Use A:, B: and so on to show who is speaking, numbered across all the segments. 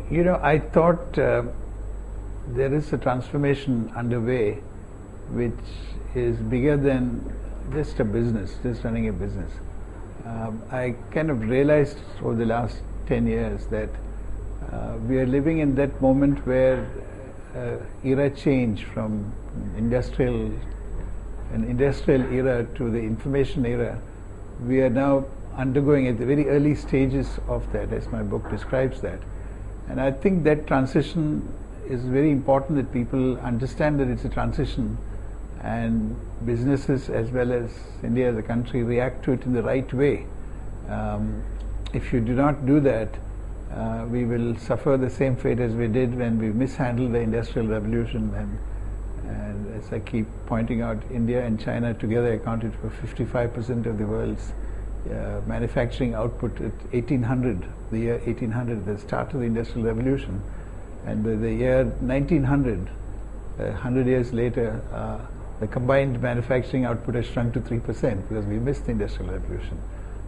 A: I thought there is a transformation underway which is bigger than just a business, just running a business. I kind of realized over the last 10 years that we are living in that moment where era change from an industrial era to the information era. We are now undergoing at the very early stages of that, as my book describes that. And I think that transition is very important, that people understand that it's a transition, and businesses as well as India as a country react to it in the right way. If you do not do that, we will suffer the same fate as we did when we mishandled the Industrial Revolution. And as I keep pointing out, India and China together accounted for 55% of the world's manufacturing output at 1800, the year 1800, the start of the Industrial Revolution. And by the year 1900, 100 years later, the combined manufacturing output has shrunk to 3% because we missed the Industrial Revolution.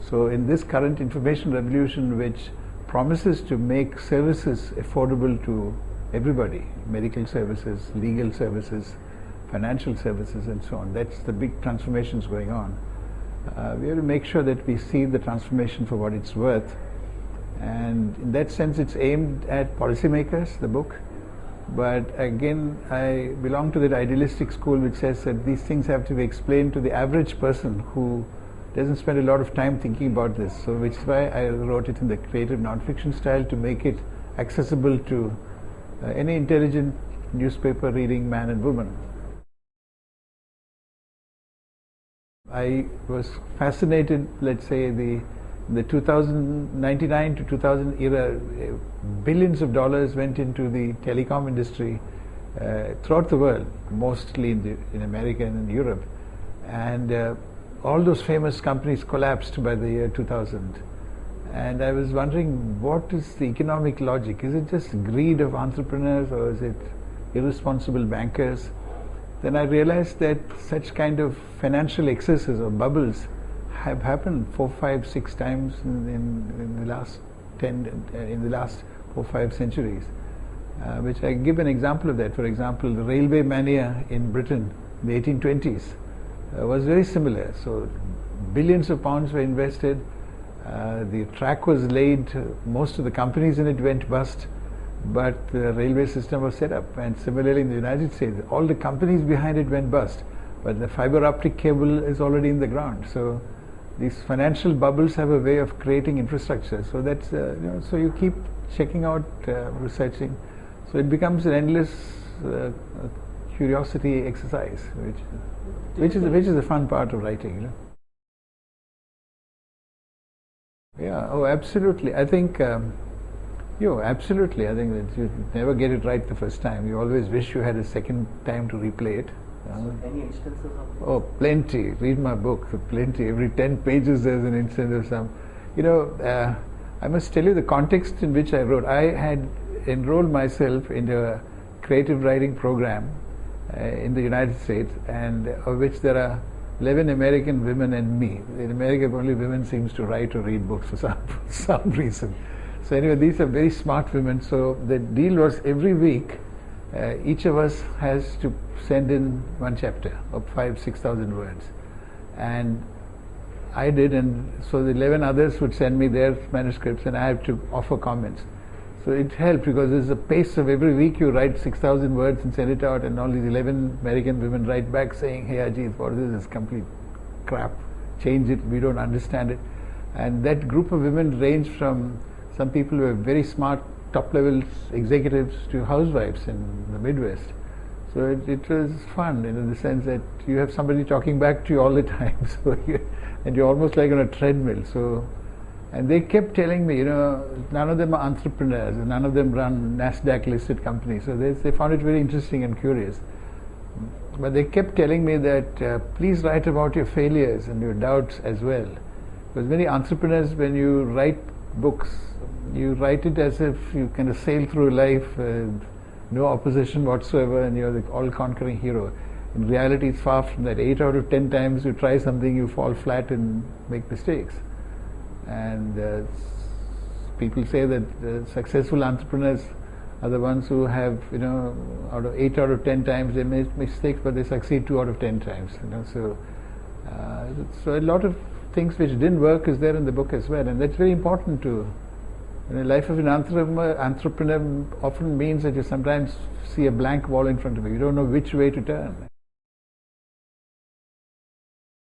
A: So in this current information revolution, which promises to make services affordable to everybody, medical services, legal services, financial services, and so on, that's the big transformations going on. We have to make sure that we see the transformation for what it's worth. And in that sense, it's aimed at policymakers, the book. But again, I belong to that idealistic school which says that these things have to be explained to the average person who doesn't spend a lot of time thinking about this. So which is why I wrote it in the creative nonfiction style, to make it accessible to any intelligent newspaper reading man and woman. I was fascinated, let's say, the 2099 to 2000 era, billions of dollars went into the telecom industry throughout the world, mostly in America and in Europe. And all those famous companies collapsed by the year 2000. And I was wondering, what is the economic logic? Is it just greed of entrepreneurs, or is it irresponsible bankers? Then I realized that such kind of financial excesses or bubbles have happened 4, 5, 6 times in the last 4, 5 centuries. Which I give an example of that. For example, the railway mania in Britain in the 1820s was very similar. So billions of pounds were invested. The track was laid. Most of the companies in it went bust, but the railway system was set up. And similarly in the United States, all the companies behind it went bust, but the fiber optic cable is already in the ground. So these financial bubbles have a way of creating infrastructure. So that's so you keep checking out, researching. So it becomes an endless curiosity exercise, which is the fun part of writing. Yeah. Oh, absolutely. I think. Absolutely. I think that you never get it right the first time. You always wish you had a second time to replay it.
B: So any instances of this?
A: Oh, plenty. Read my book. Plenty. Every 10 pages there's an instance of some. I must tell you the context in which I wrote. I had enrolled myself in a creative writing program in the United States, and of which there are 11 American women and me. In America, only women seems to write or read books for some reason. So anyway, these are very smart women. So the deal was, every week, each of us has to send in one chapter of 5,000-6,000 words. And I did, and so the 11 others would send me their manuscripts, and I have to offer comments. So it helped, because there's a pace of every week you write 6,000 words and send it out, and all these 11 American women write back saying, "Hey Ajit, what is this? This complete crap. Change it. We don't understand it." And that group of women ranged from some people who were very smart, top-level executives, to housewives in the Midwest. So it was fun, in the sense that you have somebody talking back to you all the time. So and you're almost like on a treadmill. So, and they kept telling me, none of them are entrepreneurs, and none of them run NASDAQ-listed companies. So they found it very interesting and curious. But they kept telling me that please write about your failures and your doubts as well. Because many entrepreneurs, when you write books, you write it as if you kind of sail through life with no opposition whatsoever, and you're the all-conquering hero. In reality, it's far from that. 8 out of 10 times you try something, you fall flat and make mistakes. And people say that successful entrepreneurs are the ones who have, eight out of 10 times they make mistakes, but they succeed 2 out of 10 times. So a lot of things which didn't work is there in the book as well, and that's very important to. The life of an entrepreneur often means that you sometimes see a blank wall in front of you. You don't know which way to turn.